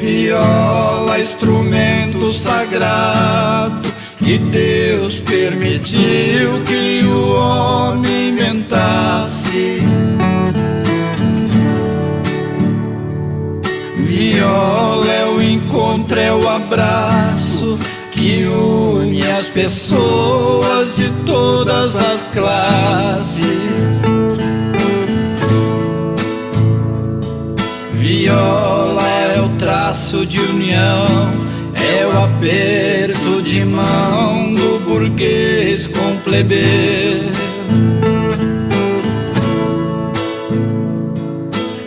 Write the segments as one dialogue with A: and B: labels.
A: viola, instrumento sagrado que Deus permitiu que o homem inventasse. Viola é o encontro, é o abraço que une as pessoas de todas as classes. Viola é o traço de união, é o aperto de mão do burguês com plebeu.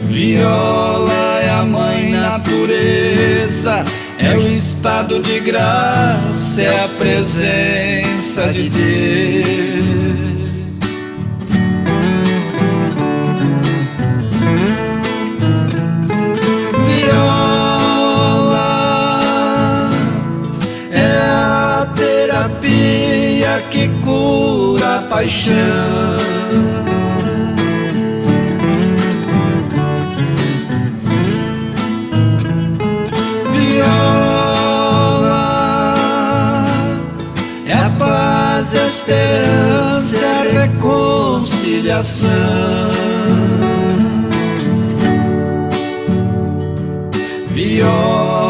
A: Viola é a mãe natureza, é o estado de graça, é a presença de Deus. Que cura a paixão. Viola é a paz, a esperança, a reconciliação. Viola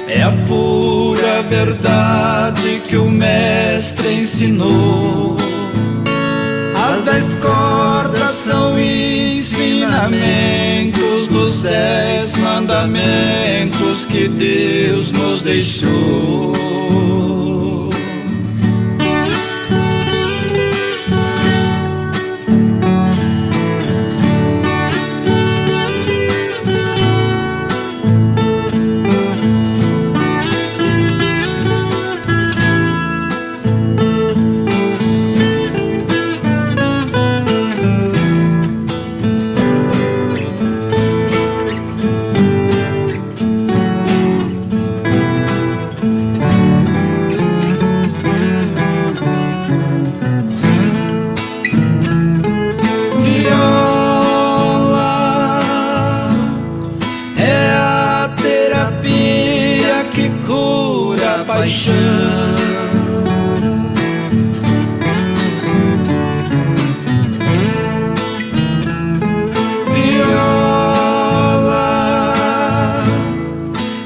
A: é a pura verdade que o mestre ensinou. As 10 cordas são ensinamentos dos 10 mandamentos que Deus nos deixou. Cura a paixão. Viola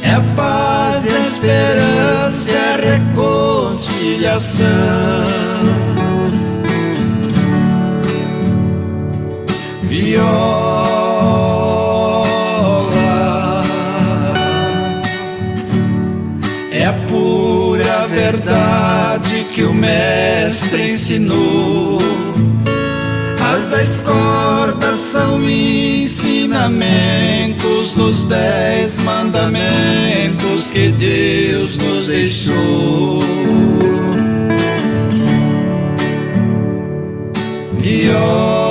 A: é a paz, a esperança, a reconciliação. Viola é a pura verdade que o mestre ensinou. As 10 cordas são ensinamentos dos 10 mandamentos que Deus nos deixou. Viola